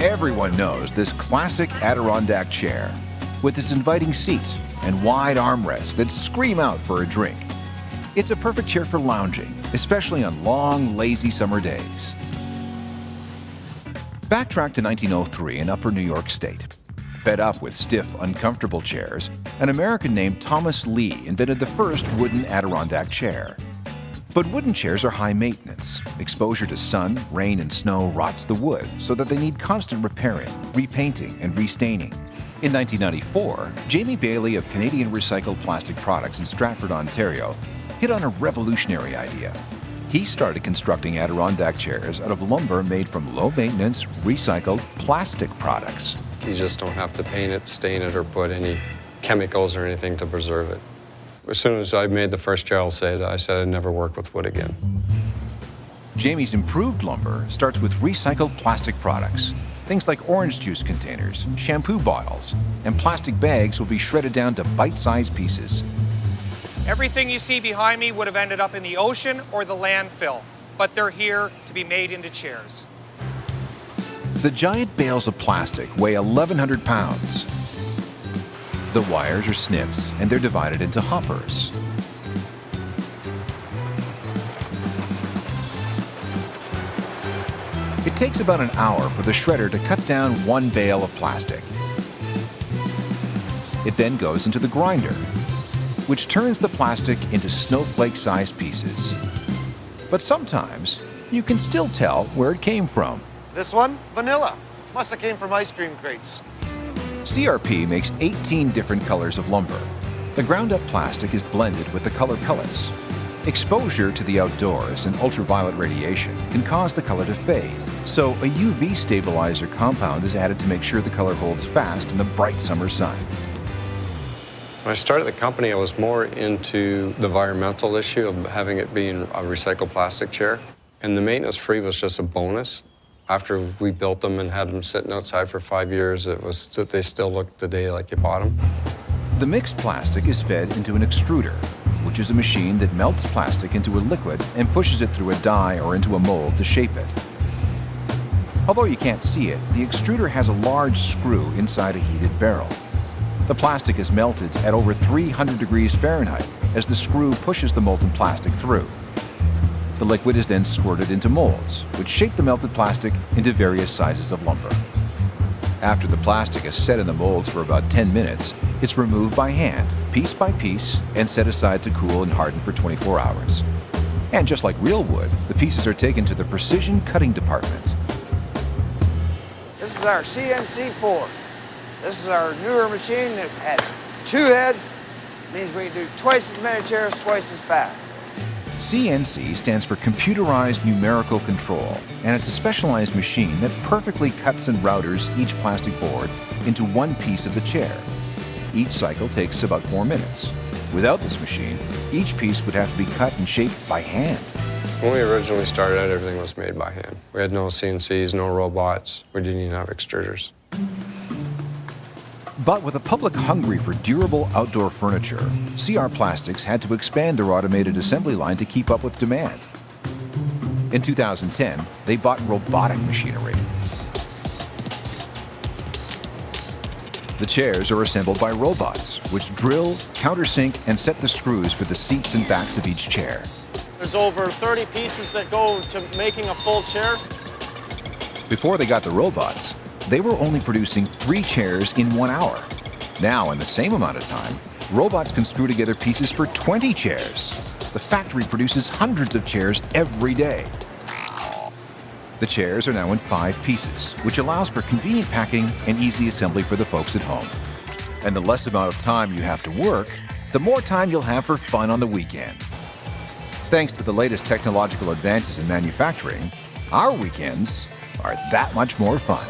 Everyone knows this classic Adirondack chair with its inviting seat and wide armrests that scream out for a drink. It's a perfect chair for lounging, especially on long, lazy summer days. Backtrack to 1903 in Upper New York State. Fed up with stiff, uncomfortable chairs, an American named Thomas Lee invented the first wooden Adirondack chair. But wooden chairs are high maintenance. Exposure to sun, rain, and snow rots the wood so that they need constant repairing, repainting, and restaining. In 1994, Jamie Bailey of Canadian Recycled Plastic Products in Stratford, Ontario, hit on a revolutionary idea. He started constructing Adirondack chairs out of lumber made from low-maintenance, recycled plastic products. You just don't have to paint it, stain it, or put any chemicals or anything to preserve it. As soon as I made the first chair, I said I'd never work with wood again. Jamie's improved lumber starts with recycled plastic products. Things like orange juice containers, shampoo bottles, and plastic bags will be shredded down to bite-sized pieces. Everything you see behind me would have ended up in the ocean or the landfill, but they're here to be made into chairs. The giant bales of plastic weigh 1,100 pounds. The wires are snipped and they're divided into hoppers. It takes about an hour for the shredder to cut down one bale of plastic. It then goes into the grinder, which turns the plastic into snowflake-sized pieces. But sometimes you can still tell where it came from. This one, vanilla. Must have came from ice cream crates. CRP makes 18 different colors of lumber. The ground-up plastic is blended with the color pellets. Exposure to the outdoors and ultraviolet radiation can cause the color to fade, so a UV stabilizer compound is added to make sure the color holds fast in the bright summer sun. When I started the company, I was more into the environmental issue of having it being a recycled plastic chair, and the maintenance-free was just a bonus. After we built them and had them sitting outside for 5 years, it was that they still looked the day like you bought them. The mixed plastic is fed into an extruder, which is a machine that melts plastic into a liquid and pushes it through a die or into a mold to shape it. Although you can't see it, the extruder has a large screw inside a heated barrel. The plastic is melted at over 300 degrees Fahrenheit as the screw pushes the molten plastic through. The liquid is then squirted into molds, which shape the melted plastic into various sizes of lumber. After the plastic is set in the molds for about 10 minutes, it's removed by hand, piece by piece, and set aside to cool and harden for 24 hours. And just like real wood, the pieces are taken to the precision cutting department. This is our CNC4. This is our newer machine that had 2 heads. Means we can do twice as many chairs, twice as fast. CNC stands for Computerized Numerical Control, and it's a specialized machine that perfectly cuts and routers each plastic board into one piece of the chair. Each cycle takes about 4 minutes. Without this machine, each piece would have to be cut and shaped by hand. When we originally started out, everything was made by hand. We had no CNCs, no robots. We didn't even have extruders. But with a public hungry for durable outdoor furniture, CR Plastics had to expand their automated assembly line to keep up with demand. In 2010, they bought robotic machinery. The chairs are assembled by robots, which drill, countersink, and set the screws for the seats and backs of each chair. There's over 30 pieces that go to making a full chair. Before they got the robots, they were only producing 3 chairs in 1 hour. Now, in the same amount of time, robots can screw together pieces for 20 chairs. The factory produces hundreds of chairs every day. The chairs are now in 5 pieces, which allows for convenient packing and easy assembly for the folks at home. And the less amount of time you have to work, the more time you'll have for fun on the weekend. Thanks to the latest technological advances in manufacturing, our weekends are that much more fun.